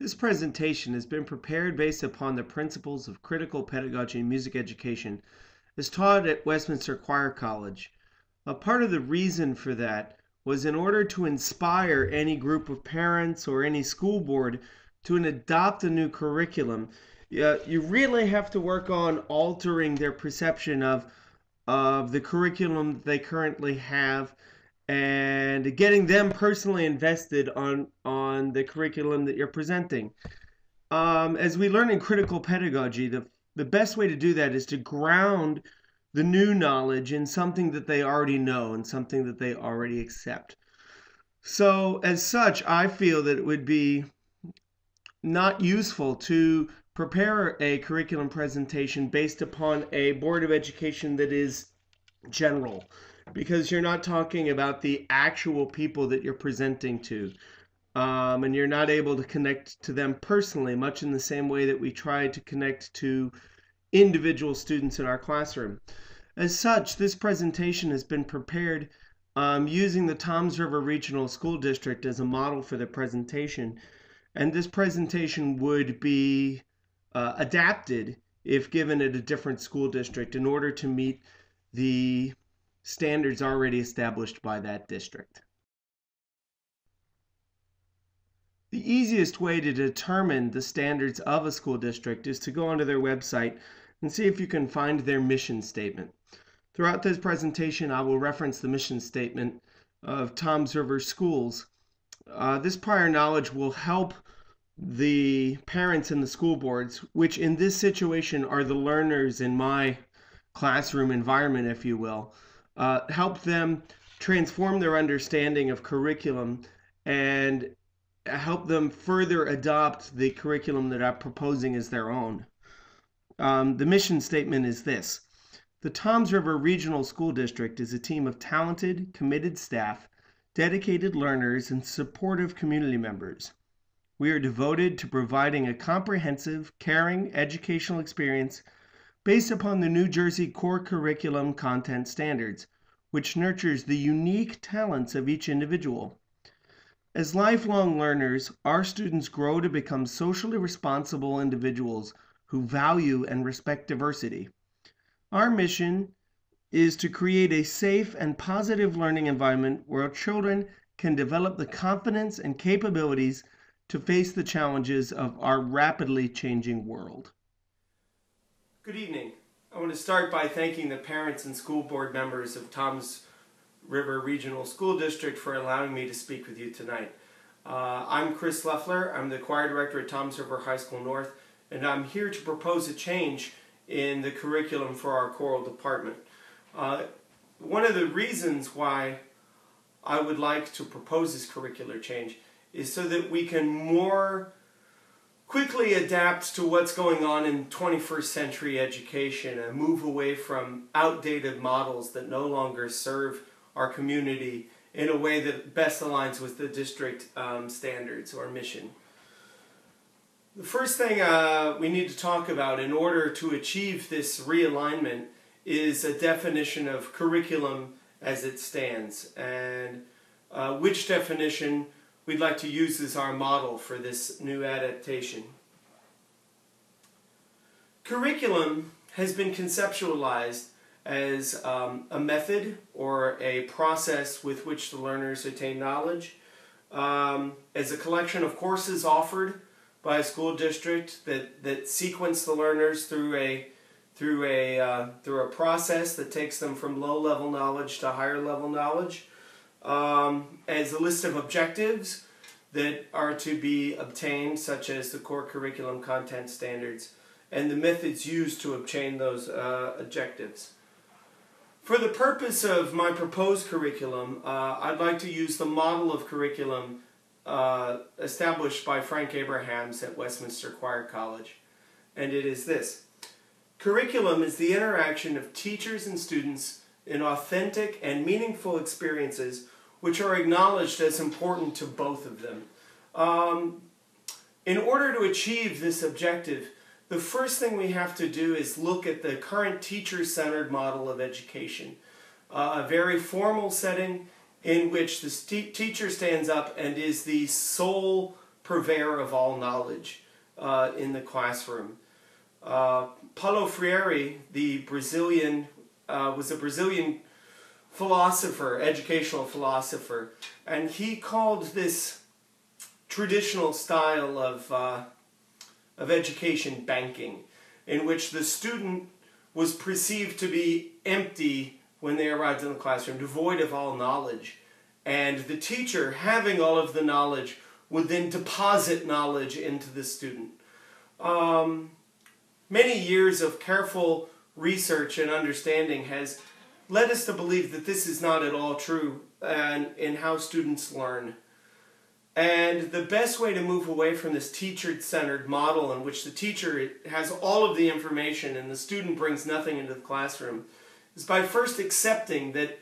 This presentation has been prepared based upon the principles of critical pedagogy in music education as taught at Westminster Choir College. A part of the reason for that was in order to inspire any group of parents or any school board to adopt a new curriculum. You really have to work on altering their perception of the curriculum that they currently have and getting them personally invested on the curriculum that you're presenting. As we learn in critical pedagogy, the best way to do that is to ground the new knowledge in something that they already know and something that they already accept. So as such, I feel that it would be not useful to prepare a curriculum presentation based upon a Board of Education that is general, because you're not talking about the actual people that you're presenting to. And you're not able to connect to them personally, much in the same way that we try to connect to individual students in our classroom. As such, this presentation has been prepared using the Toms River Regional School District as a model for the presentation. And this presentation would be adapted if given at a different school district in order to meet the standards already established by that district. The easiest way to determine the standards of a school district is to go onto their website and see if you can find their mission statement. Throughout this presentation, I will reference the mission statement of Toms River Schools. This prior knowledge will help the parents and the school boards, which in this situation are the learners in my classroom environment, if you will, help them transform their understanding of curriculum and help them further adopt the curriculum that I'm proposing as their own. The mission statement is this: the Toms River Regional School District is a team of talented, committed staff, dedicated learners, and supportive community members. We are devoted to providing a comprehensive, caring educational experience based upon the New Jersey core curriculum content standards, which nurtures the unique talents of each individual. As lifelong learners, our students grow to become socially responsible individuals who value and respect diversity. Our mission is to create a safe and positive learning environment where children can develop the confidence and capabilities to face the challenges of our rapidly changing world. Good evening. I want to start by thanking the parents and school board members of Toms River Regional School District for allowing me to speak with you tonight. I'm Chris Leffler. I'm the choir director at Toms River High School North, and I'm here to propose a change in the curriculum for our choral department. One of the reasons why I would like to propose this curricular change is so that we can more quickly adapt to what's going on in 21st century education and move away from outdated models that no longer serve our community in a way that best aligns with the district standards or mission. The first thing we need to talk about in order to achieve this realignment is a definition of curriculum as it stands, and which definition we'd like to use as our model for this new adaptation. Curriculum has been conceptualized as a method or a process with which the learners attain knowledge, as a collection of courses offered by a school district that sequence the learners through a process that takes them from low-level knowledge to higher-level knowledge, as a list of objectives that are to be obtained, such as the core curriculum content standards, and the methods used to obtain those objectives. For the purpose of my proposed curriculum, I'd like to use the model of curriculum established by Frank Abrahams at Westminster Choir College, and it is this: curriculum is the interaction of teachers and students in authentic and meaningful experiences which are acknowledged as important to both of them. In order to achieve this objective, the first thing we have to do is look at the current teacher-centered model of education, a very formal setting in which the teacher stands up and is the sole purveyor of all knowledge in the classroom. Paulo Freire, was a Brazilian philosopher, educational philosopher, and he called this traditional style of education banking, in which the student was perceived to be empty when they arrived in the classroom, devoid of all knowledge. And the teacher, having all of the knowledge, would then deposit knowledge into the student. Many years of careful research and understanding has led us to believe that this is not at all true in how students learn. And the best way to move away from this teacher-centered model in which the teacher has all of the information and the student brings nothing into the classroom is by first accepting that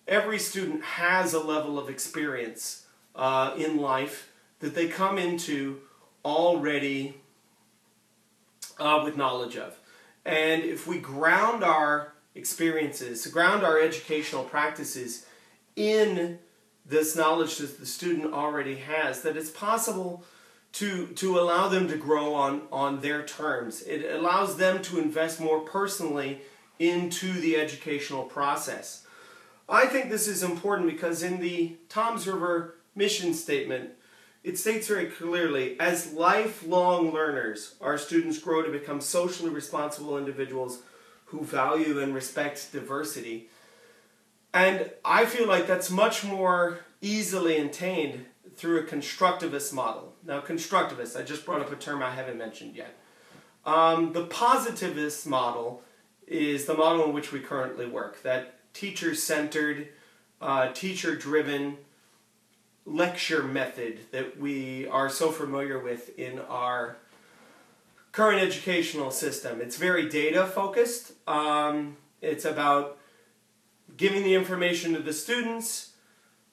every student has a level of experience in life that they come into already with knowledge of. And if we ground our experiences, ground our educational practices in this knowledge that the student already has, that it's possible to allow them to grow on their terms. It allows them to invest more personally into the educational process. I think this is important because in the Toms River mission statement, it states very clearly, as lifelong learners, our students grow to become socially responsible individuals who value and respect diversity. And I feel like that's much more easily attained through a constructivist model. Now, constructivist, I just brought up a term I haven't mentioned yet. The positivist model is the model in which we currently work, that teacher-centered, teacher-driven lecture method that we are so familiar with in our current educational system. It's very data-focused. It's about giving the information to the students,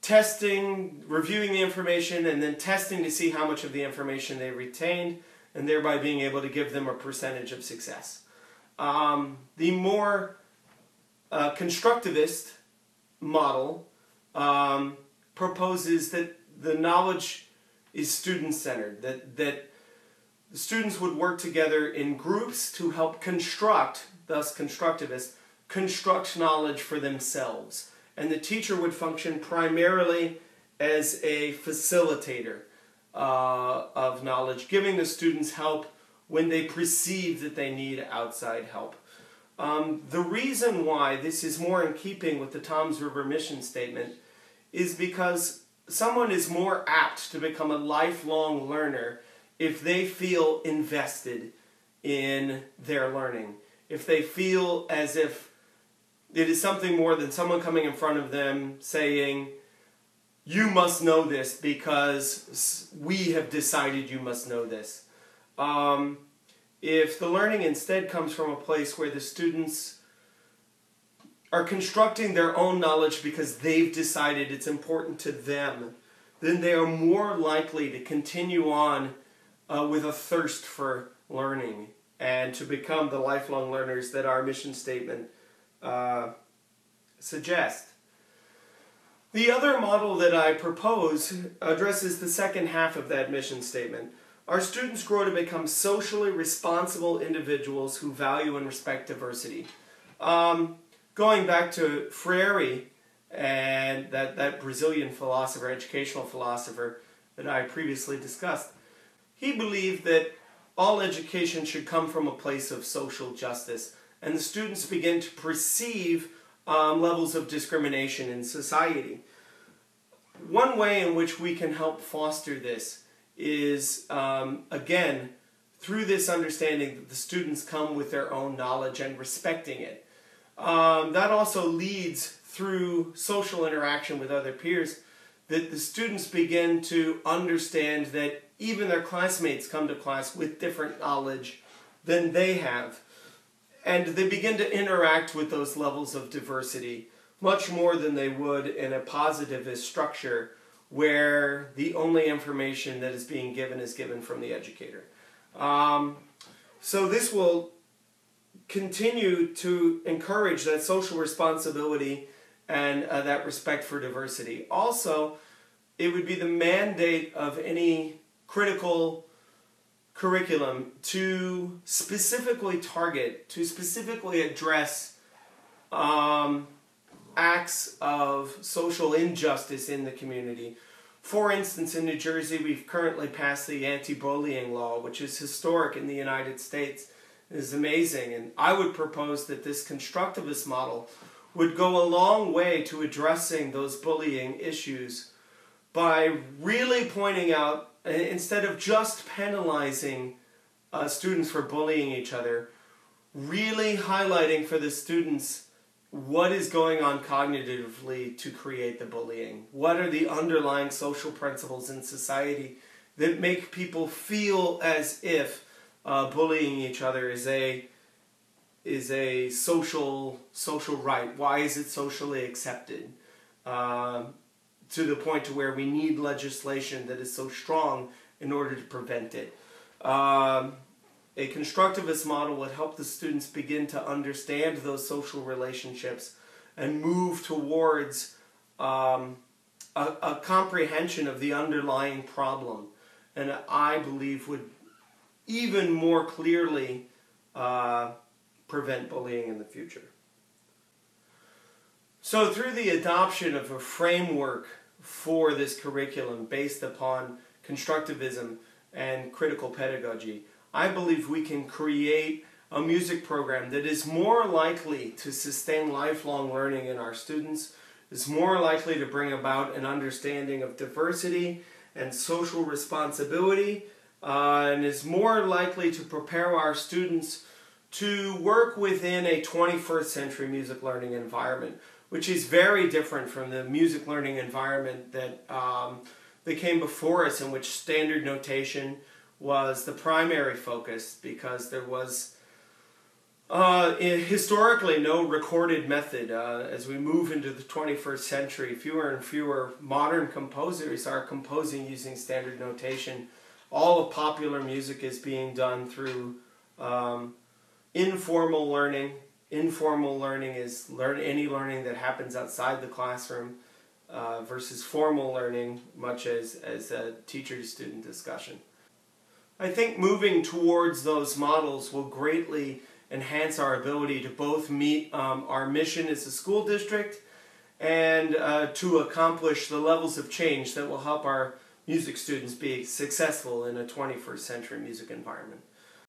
testing, reviewing the information, and then testing to see how much of the information they retained, and thereby being able to give them a percentage of success. The more constructivist model proposes that the knowledge is student-centered, that the students would work together in groups to help construct, thus constructivist, construct knowledge for themselves. And the teacher would function primarily as a facilitator of knowledge, giving the students help when they perceive that they need outside help. The reason why this is more in keeping with the Toms River mission statement is because someone is more apt to become a lifelong learner if they feel invested in their learning, if they feel as if it is something more than someone coming in front of them saying, you must know this because we have decided you must know this. If the learning instead comes from a place where the students are constructing their own knowledge because they've decided it's important to them, then they are more likely to continue on with a thirst for learning and to become the lifelong learners that our mission statement suggests. The other model that I propose addresses the second half of that mission statement. Our students grow to become socially responsible individuals who value and respect diversity. Going back to Freire and that Brazilian philosopher, educational philosopher that I previously discussed, he believed that all education should come from a place of social justice, and the students begin to perceive levels of discrimination in society. One way in which we can help foster this is, again, through this understanding that the students come with their own knowledge and respecting it. That also leads through social interaction with other peers, that the students begin to understand that even their classmates come to class with different knowledge than they have. And they begin to interact with those levels of diversity much more than they would in a positivist structure where the only information that is being given is given from the educator. So this will continue to encourage that social responsibility and that respect for diversity. Also, it would be the mandate of any critical curriculum to specifically target, to specifically address acts of social injustice in the community. For instance, in New Jersey, we've currently passed the anti-bullying law, which is historic in the United States. It is amazing, and I would propose that this constructivist model would go a long way to addressing those bullying issues by really pointing out, instead of just penalizing students for bullying each other, really highlighting for the students what is going on cognitively to create the bullying. What are the underlying social principles in society that make people feel as if bullying each other is a social right? Why is it socially accepted? To the point to where we need legislation that is so strong in order to prevent it. A constructivist model would help the students begin to understand those social relationships and move towards a comprehension of the underlying problem, and I believe would even more clearly prevent bullying in the future. So through the adoption of a framework for this curriculum based upon constructivism and critical pedagogy, I believe we can create a music program that is more likely to sustain lifelong learning in our students, is more likely to bring about an understanding of diversity and social responsibility, and is more likely to prepare our students to work within a 21st century music learning environment, which is very different from the music learning environment that came before us, in which standard notation was the primary focus, because there was historically no recorded method. As we move into the 21st century, fewer and fewer modern composers are composing using standard notation. All of popular music is being done through informal learning. Informal learning is any learning that happens outside the classroom versus formal learning, much as a teacher-to-student discussion. I think moving towards those models will greatly enhance our ability to both meet our mission as a school district and to accomplish the levels of change that will help our music students be successful in a 21st century music environment.